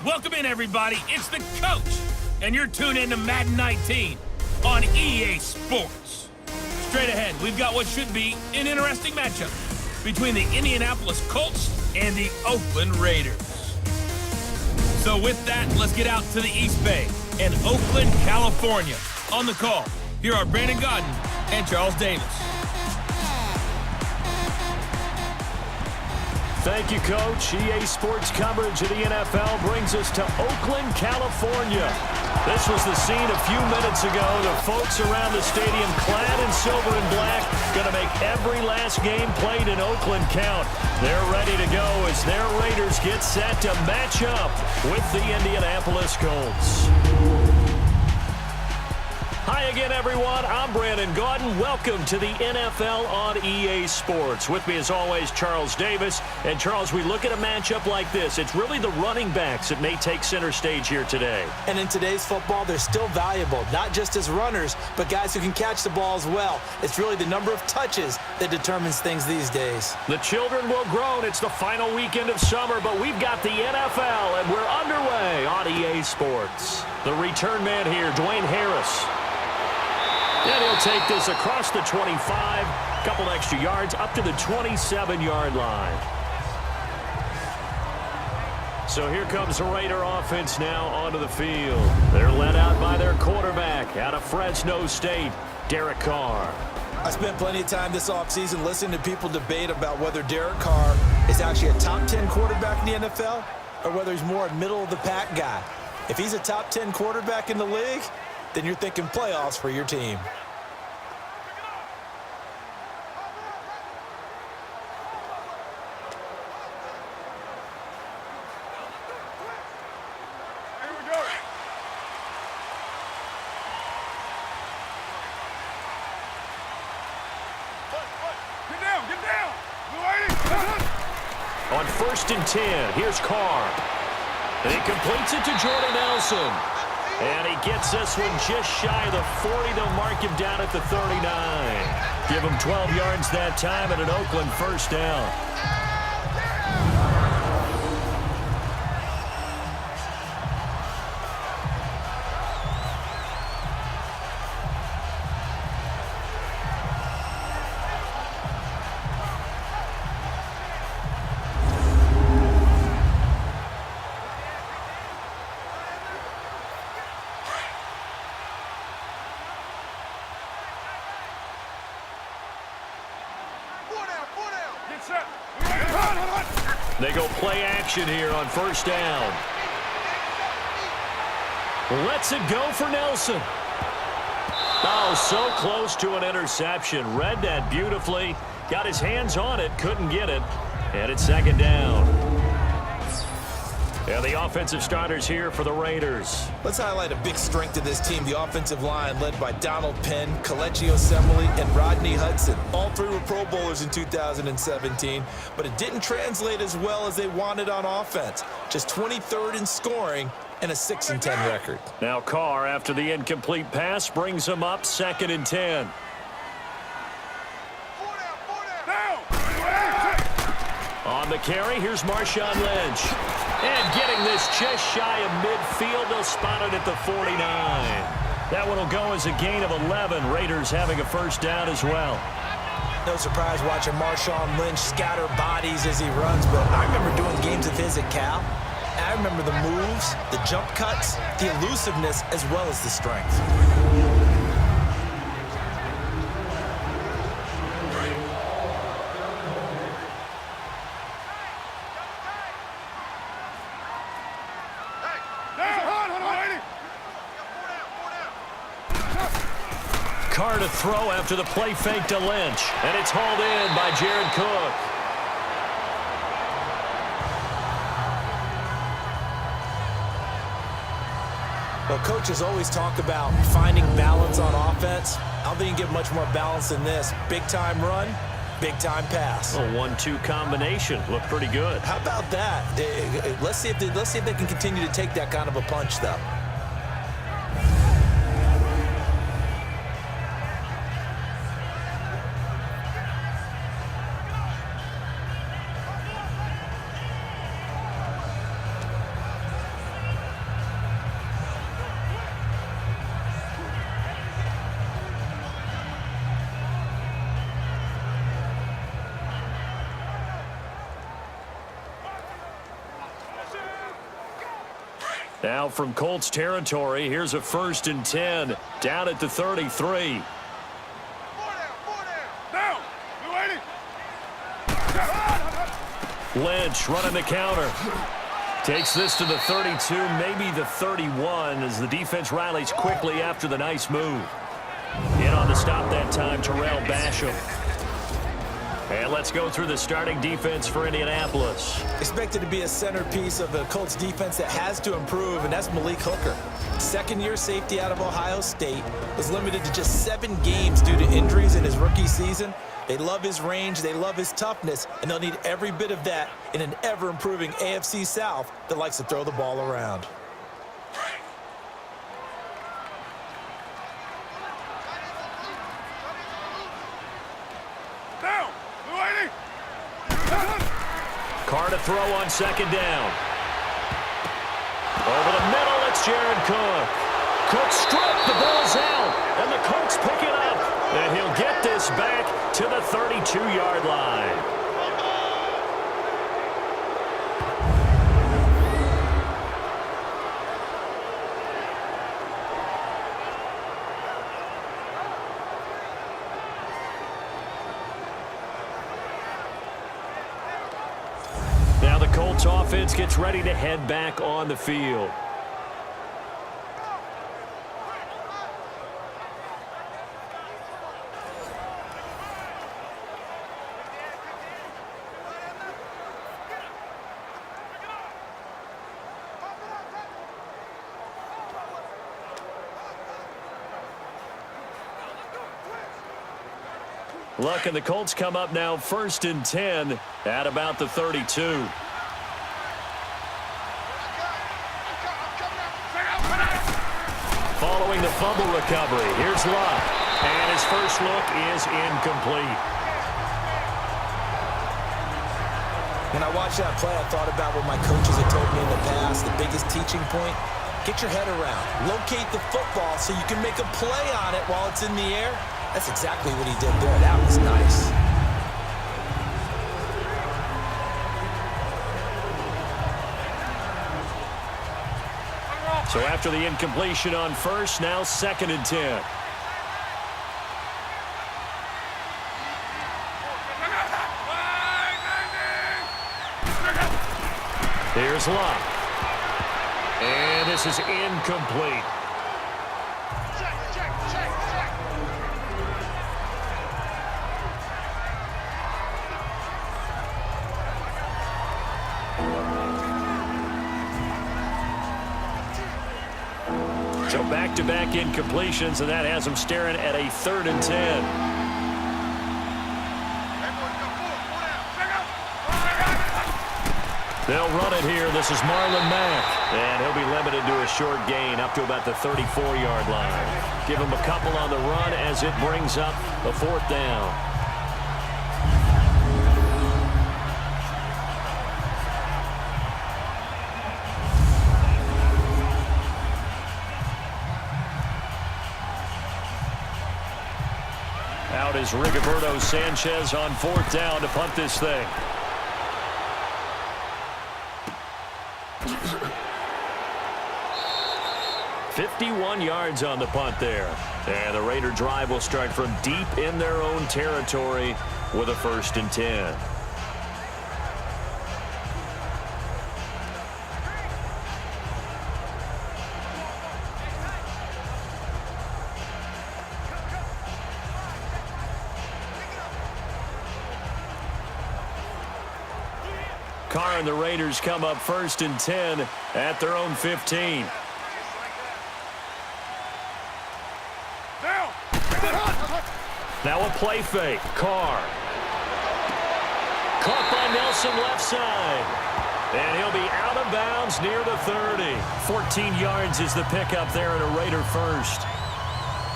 Welcome in, everybody. It's the coach, and you're tuned in to Madden 19 on EA Sports. Straight ahead, we've got what should be an interesting matchup between the Indianapolis Colts and the Oakland Raiders. So with that, let's get out to the East Bay and Oakland, California. On the call, here are Brandon Godden and Charles Davis. Thank you, Coach. EA Sports coverage of the NFL brings us to Oakland, California. This was the scene a few minutes ago. The folks around the stadium clad in silver and black going to make every last game played in Oakland count. They're ready to go as their Raiders get set to match up with the Indianapolis Colts. Hi again, everyone. I'm Brandon Godden. Welcome to the NFL on EA Sports. With me, as always, Charles Davis. And, Charles, we look at a matchup like this. It's really the running backs that may take center stage here today. And in today's football, they're still valuable, not just as runners, but guys who can catch the ball as well. It's really the number of touches that determines things these days. The children will grow. It's the final weekend of summer, but we've got the NFL, and we're underway on EA Sports. The return man here, Dwayne Harris. And he'll take this across the 25, couple extra yards, up to the 27-yard line. So here comes the Raider offense now onto the field. They're led out by their quarterback out of Fresno State, Derek Carr. I spent plenty of time this offseason listening to people debate about whether Derek Carr is actually a top 10 quarterback in the NFL or whether he's more a middle-of-the-pack guy. If he's a top 10 quarterback in the league, then you're thinking playoffs for your team. On 1st and 10, here's Carr. And he completes it to Jordan Nelson. And he gets this one just shy of the 40. They'll mark him down at the 39. Give him 12 yards that time and an Oakland first down. They go play action here on first down. Lets it go for Nelson. Oh, so close to an interception. Read that beautifully. Got his hands on it, couldn't get it. And it's second down. And the offensive starters here for the Raiders. Let's highlight a big strength of this team, the offensive line led by Donald Penn, Kelechi Osemele, and Rodney Hudson. All three were Pro Bowlers in 2017, but it didn't translate as well as they wanted on offense. Just 23rd in scoring and a 6-10 record. Now Carr, after the incomplete pass, brings him up 2nd and 10. On the carry, here's Marshawn Lynch. And getting this just shy of midfield, they'll spot it at the 49. That one will go as a gain of 11. Raiders having a first down as well. No surprise watching Marshawn Lynch scatter bodies as he runs, but I remember doing games of his at Cal. I remember the moves, the jump cuts, the elusiveness, as well as the strength. Carr to throw after the play fake to Lynch. And it's hauled in by Jared Cook. Well, coaches always talk about finding balance on offense. I don't think you can get much more balance than this. Big-time run, big-time pass. A 1-2 combination. Looked pretty good. How about that? Let's see if they can continue to take that kind of a punch, though. Now from Colts territory, here's a 1st and 10 down at the 33. Lynch running the counter. Takes this to the 32, maybe the 31, as the defense rallies quickly after the nice move. In on the stop that time, Terrell Basham. And let's go through the starting defense for Indianapolis. Expected to be a centerpiece of the Colts defense that has to improve, and that's Malik Hooker. Second-year safety out of Ohio State, was limited to just 7 games due to injuries in his rookie season. They love his range, they love his toughness, and they'll need every bit of that in an ever-improving AFC South that likes to throw the ball around. Carr to throw on 2nd down. Over the middle, it's Jared Cook. Cook struck, the ball's out, and the Colts pick it up. And he'll get this back to the 32-yard line. Now the Colts offense gets ready to head back on the field. Look, and the Colts come up now 1st and 10 at about the 32. Following the fumble recovery, here's Luck. And his first look is incomplete. When I watched that play, I thought about what my coaches had told me in the past. The biggest teaching point, get your head around. Locate the football so you can make a play on it while it's in the air. That's exactly what he did there. That was nice. So after the incompletion on 1st, now 2nd and 10. Here's Luck. And this is incomplete. So back-to-back incompletions, and that has them staring at a 3rd and 10. They'll run it here. This is Marlon Mack. And he'll be limited to a short gain up to about the 34-yard line. Give him a couple on the run as it brings up a 4th down. Out is Rigoberto Sanchez on 4th down to punt this thing. "51 yards on the punt there. And the Raider drive will start from deep in their own territory with a 1st and 10. Carr and the Raiders come up 1st and 10 at their own 15. Now a play fake. Carr. Caught by Nelson left side. And he'll be out of bounds near the 30. 14 yards is the pickup there in a Raider 1st.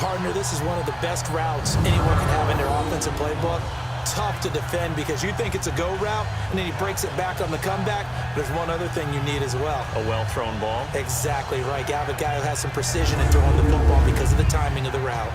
Partner, this is one of the best routes anyone can have in their offensive playbook. Tough to defend because you think it's a go route, and then he breaks it back on the comeback. There's one other thing you need as well. A well-thrown ball. Exactly right. You have a guy who has some precision in throwing the football because of the timing of the route.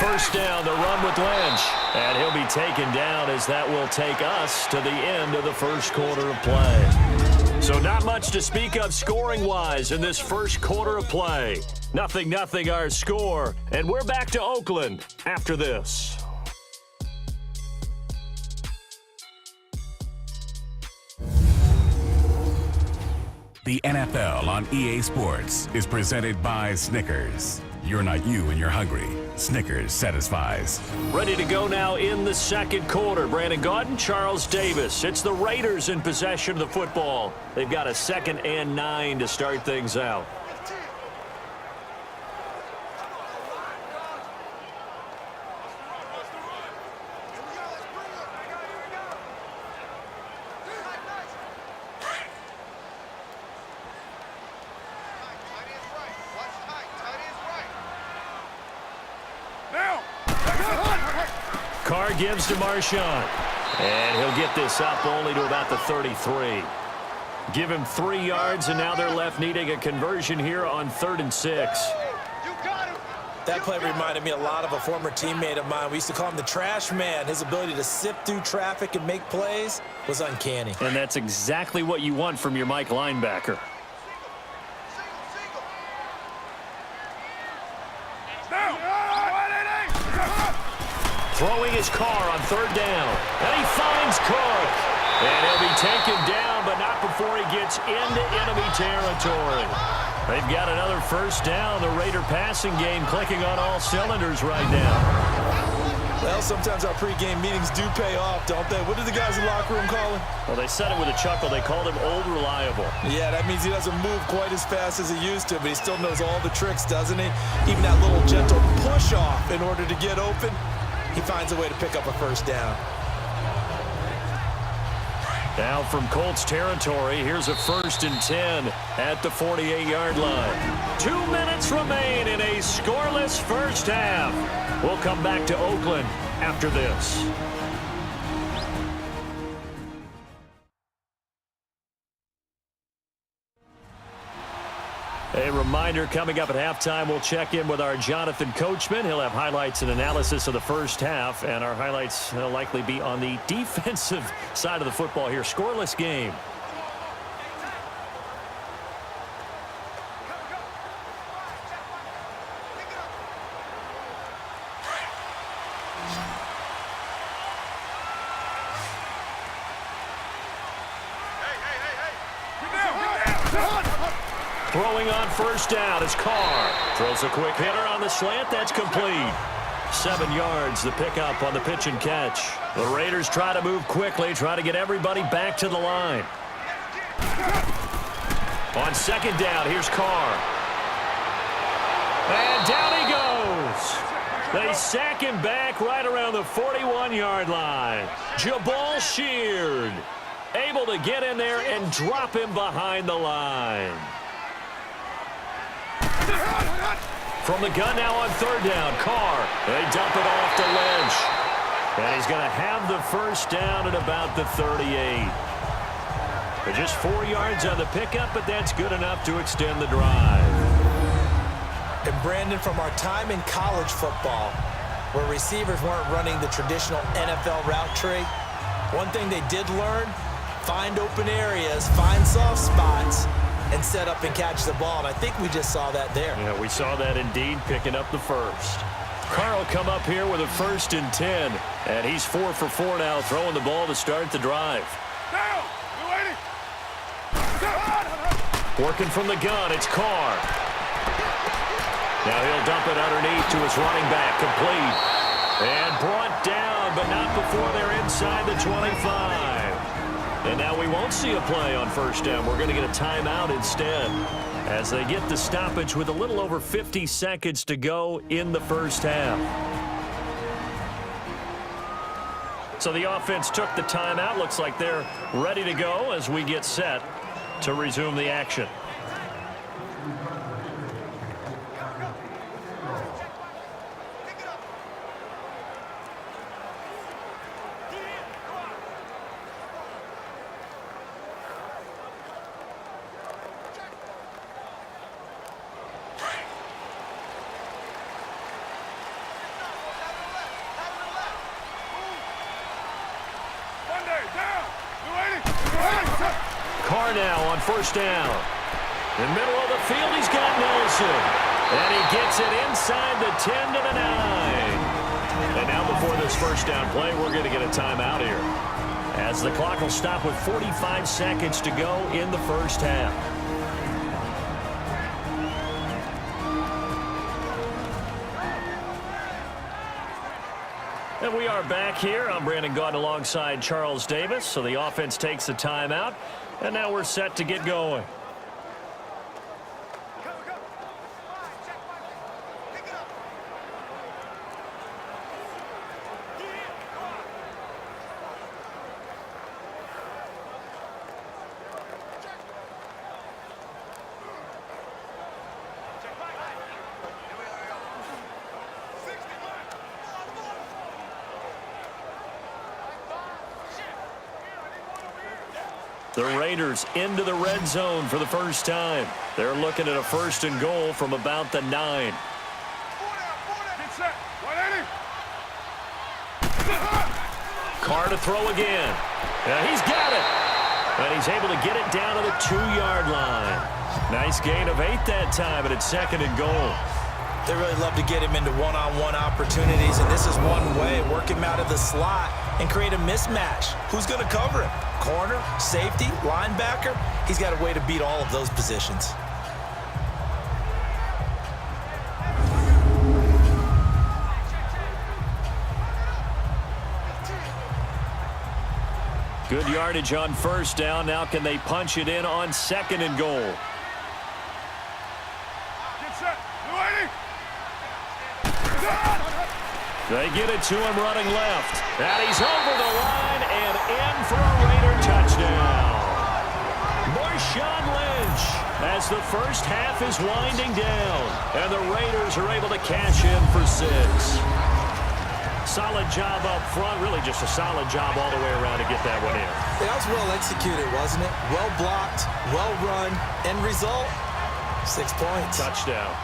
first down, the run with Lynch. And he'll be taken down as that will take us to the end of the first quarter of play. So not much to speak of scoring-wise in this first quarter of play. 0-0 our score, and we're back to Oakland after this. The NFL on EA Sports is presented by Snickers. You're not you and you're hungry. Snickers satisfies. Ready to go now in the second quarter. Brandon Gaudin, Charles Davis. It's the Raiders in possession of the football. They've got a 2nd and 9 to start things out. Carr gives to Marshawn. And he'll get this up only to about the 33. Give him 3 yards, and now they're left needing a conversion here on 3rd and 6. That play reminded me a lot of a former teammate of mine. We used to call him the trash man. His ability to sift through traffic and make plays was uncanny. And that's exactly what you want from your Mike linebacker. Throwing his Carr on 3rd down. And he finds Cook. And he'll be taken down, but not before he gets into enemy territory. They've got another first down. The Raider passing game clicking on all cylinders right now. Well, sometimes our pregame meetings do pay off, don't they? What did the guys in the locker room call him? Well, they said it with a chuckle. They called him Old Reliable. Yeah, that means he doesn't move quite as fast as he used to, but he still knows all the tricks, doesn't he? Even that little gentle push-off in order to get open. He finds a way to pick up a first down. Now from Colts territory, here's a 1st and 10 at the 48-yard line. 2 minutes remain in a scoreless first half. We'll come back to Oakland after this. A reminder, coming up at halftime, we'll check in with our Jonathan Coachman. He'll have highlights and analysis of the first half, and our highlights will likely be on the defensive side of the football here. Scoreless game. Throwing on first down is Carr. Throws a quick hitter on the slant. That's complete. 7 yards, the pickup on the pitch and catch. The Raiders try to move quickly, try to get everybody back to the line. On 2nd down, here's Carr. And down he goes. They sack him back right around the 41-yard line. Jabal Sheard able to get in there and drop him behind the line. From the gun now on 3rd down, Carr. They dump it off to Lynch. And he's going to have the first down at about the 38. But just 4 yards on the pickup, but that's good enough to extend the drive. And Brandon, from our time in college football, where receivers weren't running the traditional NFL route tree, one thing they did learn, find open areas, find soft spots, and set up and catch the ball. And I think we just saw that there. Yeah, we saw that indeed, picking up the first. Carr will come up here with a 1st and 10. And he's 4 for 4 now, throwing the ball to start the drive. Working from the gun, it's Carr. Now he'll dump it underneath to his running back, complete. And brought down, but not before they're inside the 25. And now we won't see a play on first down. We're going to get a timeout instead as they get the stoppage with a little over 50 seconds to go in the first half. So the offense took the timeout. Looks like they're ready to go as we get set to resume the action. first down. In the middle of the field, he's got Nelson. And he gets it inside the 10 to the 9. And now before this first down play, we're going to get a timeout here, as the clock will stop with 45 seconds to go in the first half. And we are back here. I'm Brandon Gaudin alongside Charles Davis. So the offense takes a timeout, and now we're set to get going. The Raiders into the red zone for the first time. They're looking at a 1st and goal from about the 9. Carr to throw again. He's got it. And he's able to get it down to the 2-yard line. Nice gain of 8 that time, and it's 2nd and goal. They really love to get him into one-on-one opportunities, and this is one way. Work him out of the slot and create a mismatch. Who's going to cover him? Corner, safety, linebacker? He's got a way to beat all of those positions. Good yardage on first down. Now can they punch it in on 2nd and goal? They get it to him running left. And he's over the line and in for a Raider touchdown. Marshawn Lynch, as the first half is winding down. And the Raiders are able to cash in for 6. Solid job up front. Really just a solid job all the way around to get that one in. That was well executed, wasn't it? Well blocked, well run. End result, 6 points. Touchdown.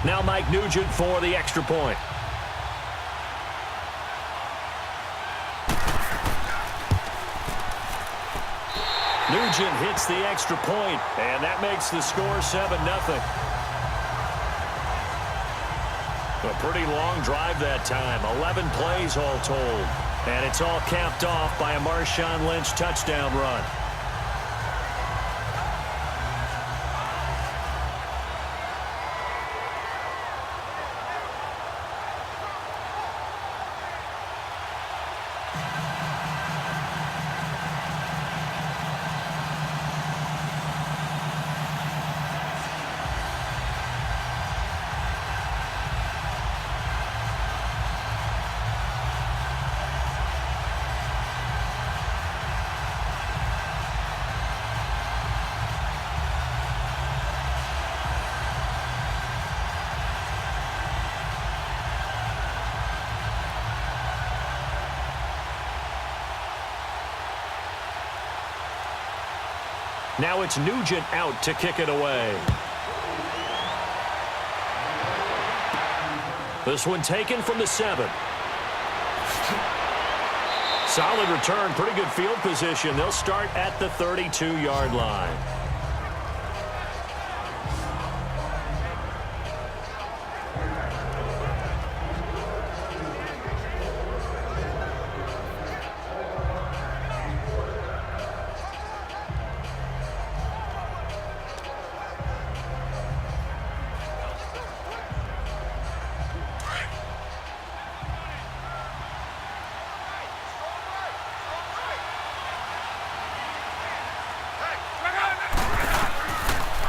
Now Mike Nugent for the extra point. Nugent hits the extra point, and that makes the score 7-0. A pretty long drive that time, 11 plays all told. And it's all capped off by a Marshawn Lynch touchdown run. Now it's Nugent out to kick it away. This one taken from the 7. Solid return, pretty good field position. They'll start at the 32-yard line.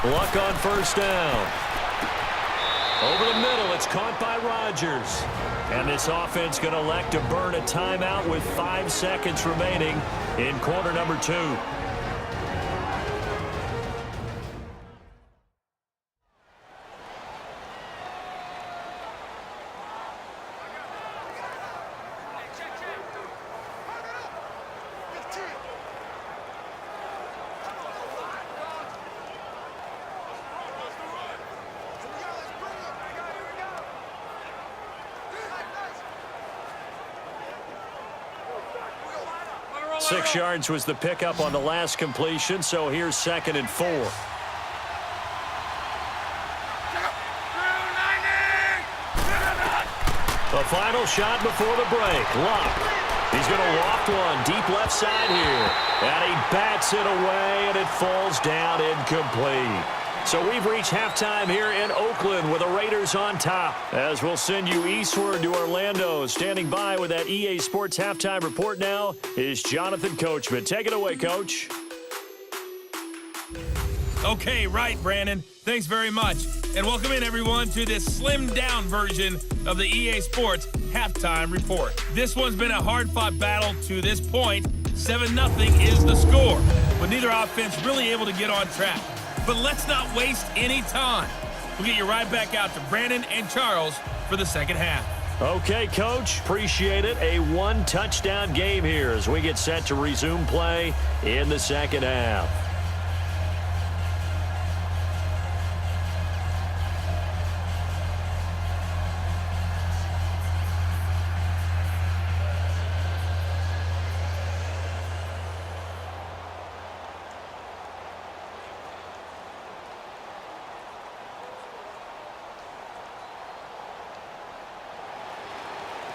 Luck on first down. Over the middle, it's caught by Rodgers. And this offense going to elect to burn a timeout with 5 seconds remaining in quarter number 2. 6 yards was the pickup on the last completion, so here's 2nd and 4. The final shot before the break. Luck. He's going to loft one deep left side here. And he bats it away, and it falls down incomplete. So we've reached halftime here in Oakland with the Raiders on top. As we'll send you eastward to Orlando. Standing by with that EA Sports halftime report now is Jonathan Coachman. Take it away, Coach. Okay, right, Brandon. Thanks very much. And welcome in, everyone, to this slimmed-down version of the EA Sports halftime report. This one's been a hard-fought battle to this point. 7-0 is the score, with neither offense really able to get on track. But let's not waste any time. We'll get you right back out to Brandon and Charles for the second half. Okay, Coach. Appreciate it. A one-touchdown game here as we get set to resume play in the second half.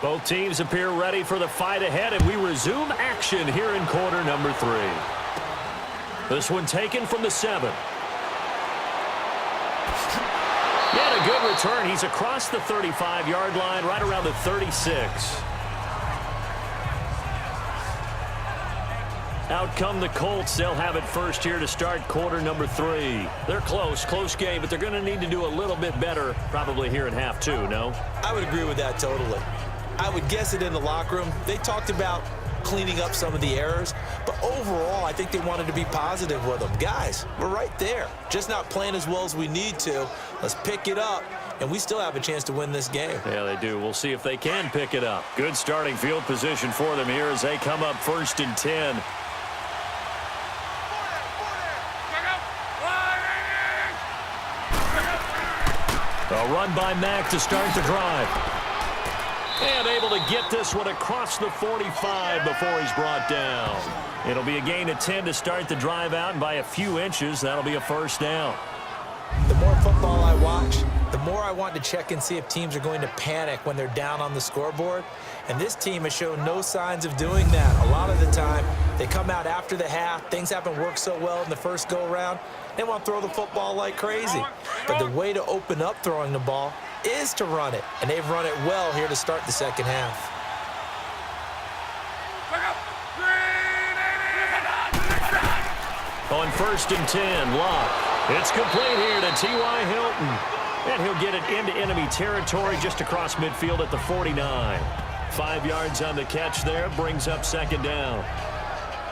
Both teams appear ready for the fight ahead, and we resume action here in quarter number 3. This one taken from the 7. Yeah, a good return. He's across the 35-yard line, right around the 36. Out come the Colts. They'll have it first here to start quarter number 3. They're close game, but they're going to need to do a little bit better probably here in half 2, no? I would agree with that totally. I would guess it in the locker room. They talked about cleaning up some of the errors, but overall, I think they wanted to be positive with them. Guys, we're right there. Just not playing as well as we need to. Let's pick it up, and we still have a chance to win this game. Yeah, they do. We'll see if they can pick it up. Good starting field position for them here as they come up 1st and 10. A run by Mack to start the drive. And able to get this one across the 45 before he's brought down. It'll be a gain of 10 to start the drive out, and by a few inches, that'll be a first down. The more football I watch, the more I want to check and see if teams are going to panic when they're down on the scoreboard. And this team has shown no signs of doing that. A lot of the time, they come out after the half. Things haven't worked so well in the first go-around. They want to throw the football like crazy. But the way to open up throwing the ball is to run it. And they've run it well here to start the second half. On 1st and 10, Locke. It's complete here to T.Y. Hilton. And he'll get it into enemy territory just across midfield at the 49. 5 yards on the catch there, brings up 2nd down.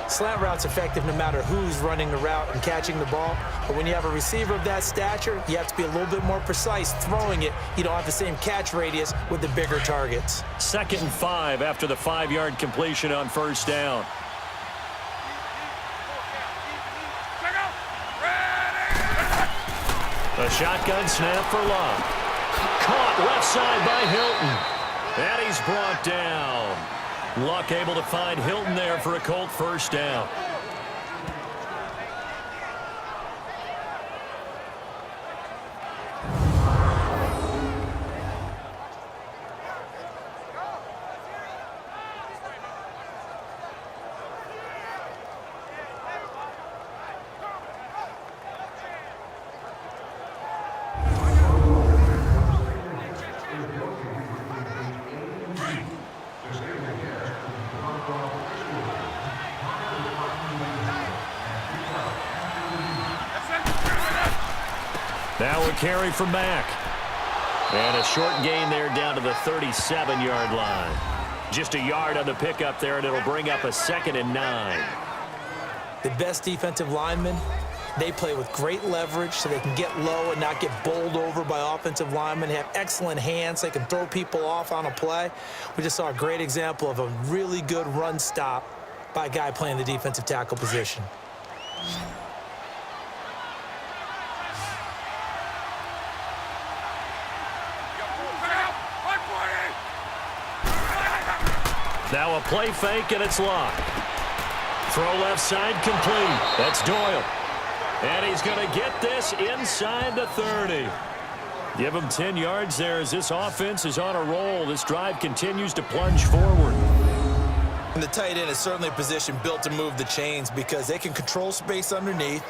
Slant route's effective no matter who's running the route and catching the ball. But when you have a receiver of that stature, you have to be a little bit more precise throwing it. You don't have the same catch radius with the bigger targets. 2nd and 5 after the 5-yard completion on 1st down. A shotgun snap for Locke. Caught left side by Hilton. And he's brought down. Luck able to find Hilton there for a Colt first down. Now a carry from Mack. And a short gain there down to the 37-yard line. Just a yard on the pickup there, and it'll bring up a 2nd and 9. The best defensive linemen, they play with great leverage so they can get low and not get bowled over by offensive linemen. They have excellent hands. They can throw people off on a play. We just saw a great example of a really good run stop by a guy playing the defensive tackle position. Now a play fake, and it's Locke. Throw left side complete. That's Doyle. And he's going to get this inside the 30. Give him 10 yards there as this offense is on a roll. This drive continues to plunge forward. And the tight end is certainly a position built to move the chains because they can control space underneath.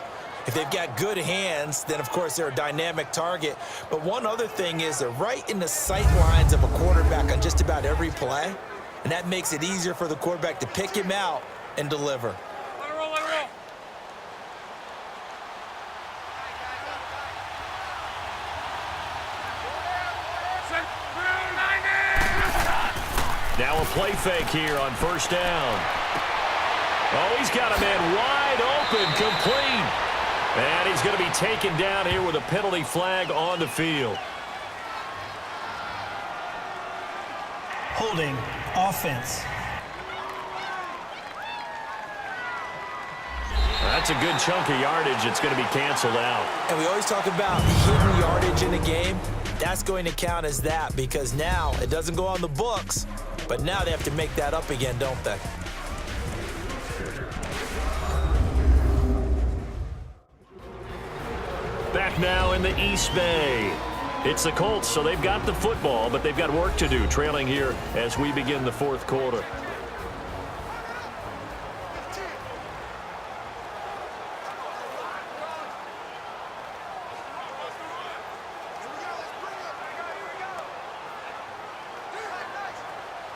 If they've got good hands, then, of course, they're a dynamic target. But one other thing is they're right in the sight lines of a quarterback on just about every play, and that makes it easier for the quarterback to pick him out and deliver. Let it roll, let it roll. Now a play fake here on first down. Oh, he's got a man wide open, complete. And he's going to be taken down here with a penalty flag on the field. Holding offense. That's a good chunk of yardage. It's going to be canceled out. And we always talk about hidden yardage in a game. That's going to count as that because now it doesn't go on the books, but now they have to make that up again, don't they? Back now in the East Bay. It's the Colts, so they've got the football, but they've got work to do, trailing here as we begin the fourth quarter.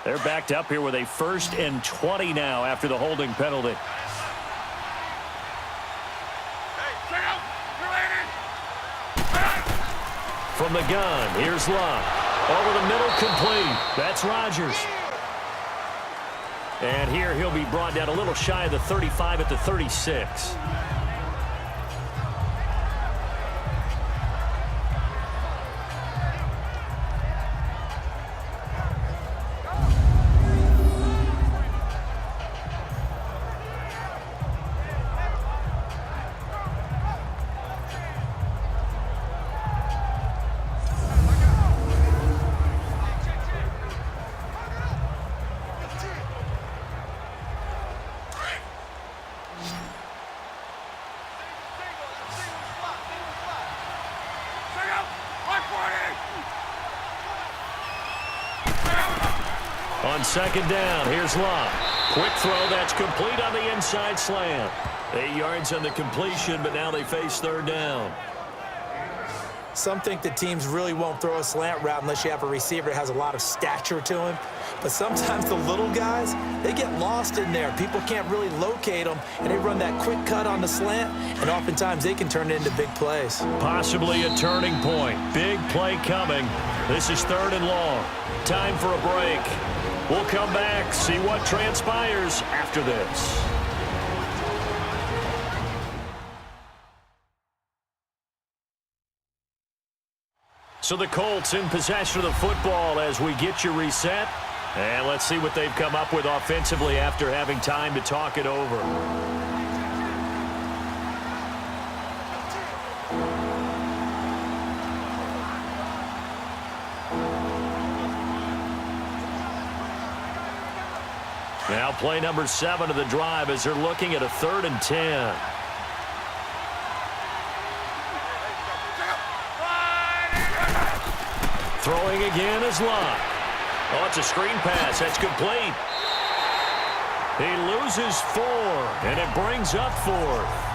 They're backed up here with a 1st and 20 now after the holding penalty. From the gun, here's Love. Over the middle, complete. That's Rodgers. And here he'll be brought down a little shy of the 35 at the 36. On second down, here's Love. Quick throw, that's complete on the inside slant. 8 yards on the completion, but now they face third down. Some think that teams really won't throw a slant route unless you have a receiver that has a lot of stature to him. But sometimes the little guys, they get lost in there. People can't really locate them, and they run that quick cut on the slant, and oftentimes they can turn it into big plays. Possibly a turning point. Big play coming. This is 3rd and long. Time for a break. We'll come back, see what transpires after this. So the Colts in possession of the football as we get you reset. And let's see what they've come up with offensively after having time to talk it over. Now play number 7 of the drive as they're looking at a 3rd and 10. Throwing again is Love. Oh, it's a screen pass. That's complete. He loses 4, and it brings up 4th.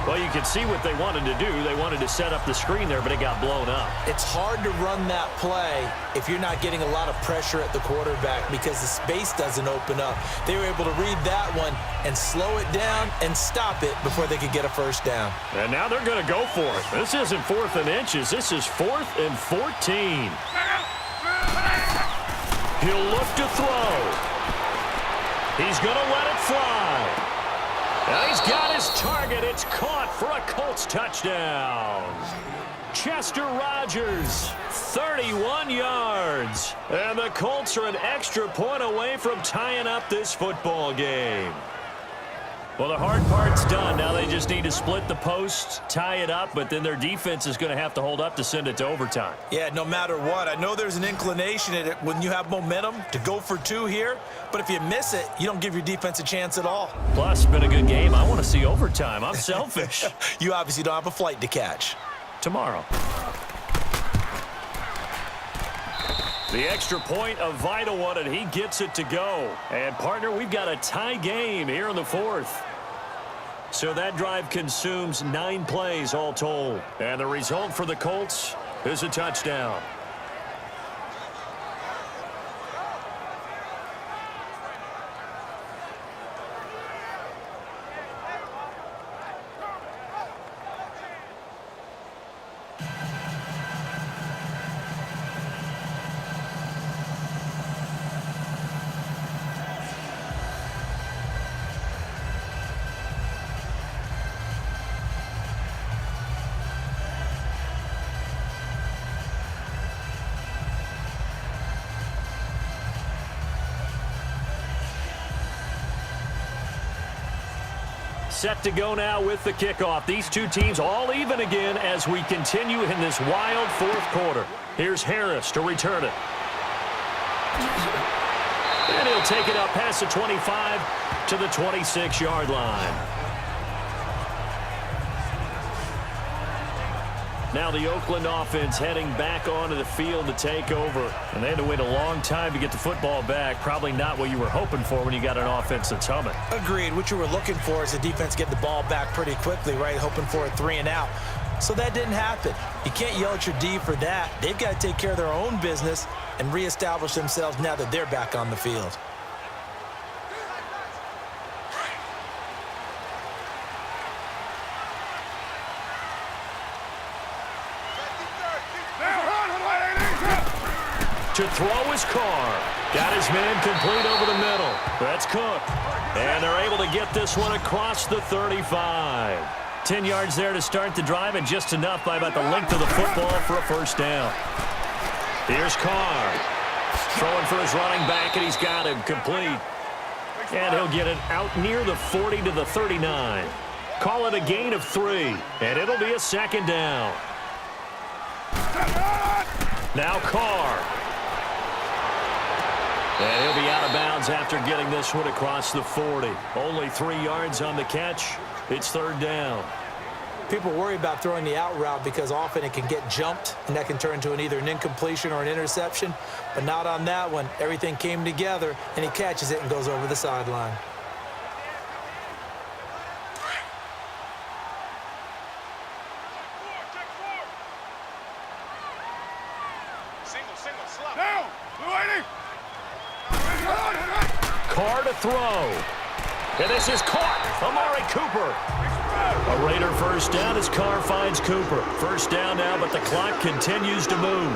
Well, you can see what they wanted to do. They wanted to set up the screen there, but it got blown up. It's hard to run that play if you're not getting a lot of pressure at the quarterback because the space doesn't open up. They were able to read that one and slow it down and stop it before they could get a first down. And now they're going to go for it. This isn't 4th and inches. This is 4th and 14. He'll look to throw. He's going to let it fly. And he's got his target. It's caught for a Colts touchdown. Chester Rogers, 31 yards. And the Colts are an extra point away from tying up this football game. Well, the hard part's done. Now they just need to split the post, tie it up, but then their defense is going to have to hold up to send it to overtime. Yeah, no matter what. I know there's an inclination in it when you have momentum to go for two here, but if you miss it, you don't give your defense a chance at all. Plus, been a good game. I want to see overtime. I'm selfish. You obviously don't have a flight to catch. Tomorrow. The extra point, a vital one, and he gets it to go. And, partner, we've got a tie game here in the fourth. So that drive consumes 9 plays all told. And the result for the Colts is a touchdown. Set to go now with the kickoff. These two teams all even again as we continue in this wild fourth quarter. Here's Harris to return it. And he'll take it up past the 25 to the 26-yard line. Now the Oakland offense heading back onto the field to take over. And they had to wait a long time to get the football back. Probably not what you were hoping for when you got an offense that's humming. Agreed. What you were looking for is the defense get the ball back pretty quickly, right? Hoping for a 3 and out. So that didn't happen. You can't yell at your D for that. They've got to take care of their own business and reestablish themselves now that they're back on the field. To throw his Carr. Got his man complete over the middle. That's Cook. And they're able to get this one across the 35. 10 yards there to start the drive, and just enough by about the length of the football for a first down. Here's Carr. Throwing for his running back, and he's got him complete. And he'll get it out near the 40 to the 39. Call it a gain of 3, and it'll be a second down. Now Carr. And he'll be out of bounds after getting this one across the 40. Only 3 yards on the catch. It's third down. People worry about throwing the out route because often it can get jumped, and that can turn into either an incompletion or an interception. But not on that one. Everything came together, and he catches it and goes over the sideline. Carr to throw. And this is caught. Amari Cooper. A Raider first down as Carr finds Cooper. First down now, but the clock continues to move.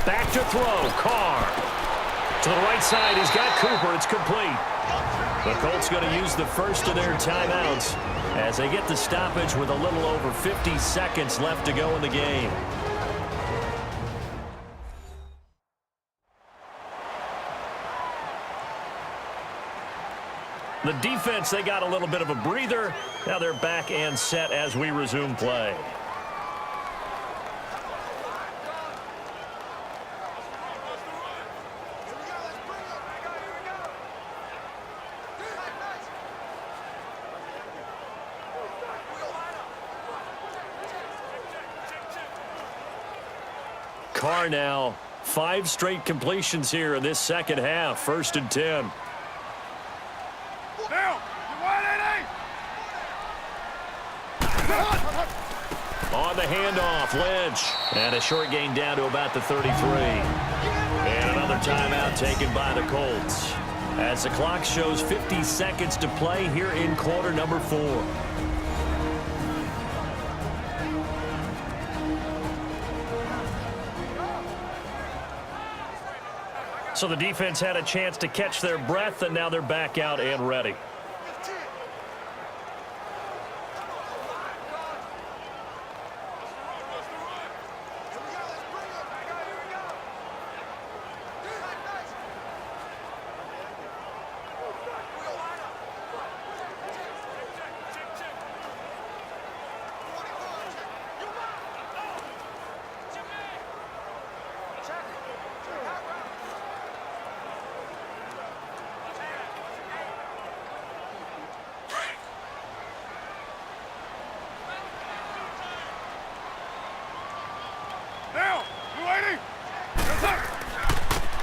Back to throw. Carr. To the right side, he's got Cooper. It's complete. The Colts going to use the first of their timeouts as they get the stoppage with a little over 50 seconds left to go in the game. The defense, they got a little bit of a breather. Now they're back and set as we resume play. Carr now, 5 straight completions here in this second half. 1st and 10. On the handoff, Lynch. And a short gain down to about the 33. And another timeout taken by the Colts. As the clock shows 50 seconds to play here in quarter number 4. So the defense had a chance to catch their breath, and now they're back out and ready.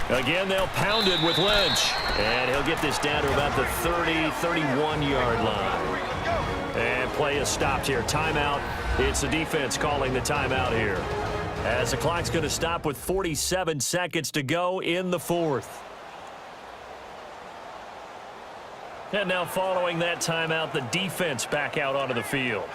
Again, they'll pound it with Lynch. And he'll get this down to about the 30, 31-yard line. And play is stopped here. Timeout. It's the defense calling the timeout here, as the clock's going to stop with 47 seconds to go in the fourth. And now following that timeout, the defense back out onto the field.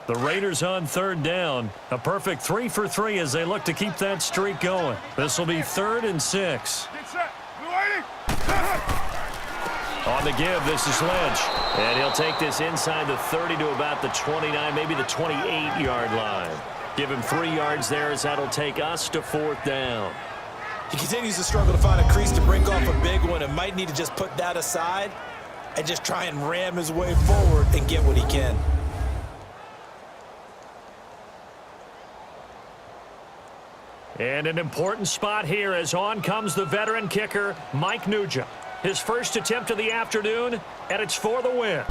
The Raiders on third down. A perfect 3 for 3 as they look to keep that streak going. This will be 3rd and 6. On the give, this is Lynch. And he'll take this inside the 30 to about the 29, maybe the 28-yard line. Give him 3 yards there as that'll take us to 4th down. He continues to struggle to find a crease to break off a big one and might need to just put that aside and just try and ram his way forward and get what he can. And an important spot here as on comes the veteran kicker, Mike Nugent. His first attempt of the afternoon, and it's for the win.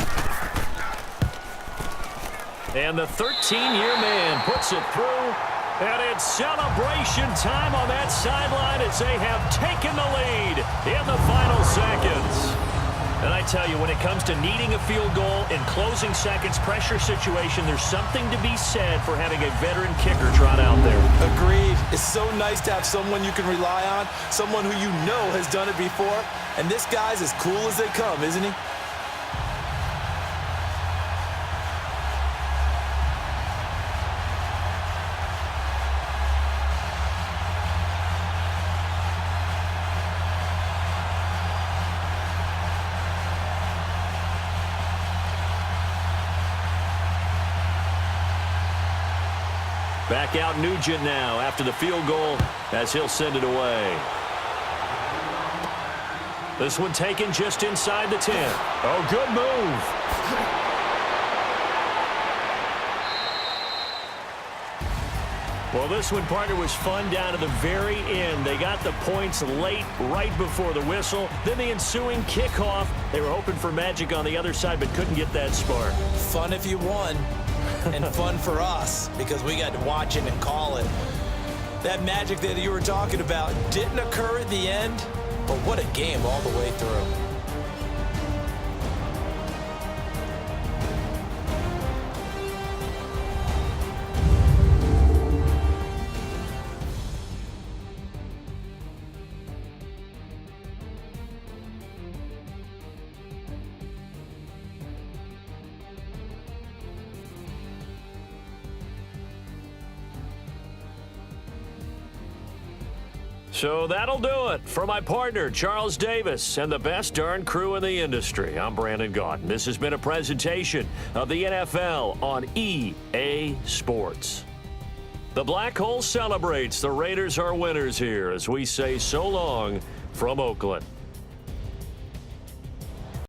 And the 13-year man puts it through, and it's celebration time on that sideline as they have taken the lead in the final seconds. And I tell you, when it comes to needing a field goal in closing seconds, pressure situation, there's something to be said for having a veteran kicker trot out there. Agreed. It's so nice to have someone you can rely on, someone who you know has done it before. And this guy's as cool as they come, isn't he? Back out Nugent now after the field goal as he'll send it away. This one taken just inside the 10. Oh, good move. Well, this one, partner, was fun down to the very end. They got the points late, right before the whistle. Then the ensuing kickoff. They were hoping for magic on the other side, but couldn't get that spark. Fun if you won. And fun for us because we got to watch it and call it. That magic that you were talking about didn't occur at the end, but what a game all the way through. So that'll do it for my partner, Charles Davis, and the best darn crew in the industry. I'm Brandon Gaudin. This has been a presentation of the NFL on EA Sports. The Black Hole celebrates. The Raiders are winners here as we say so long from Oakland.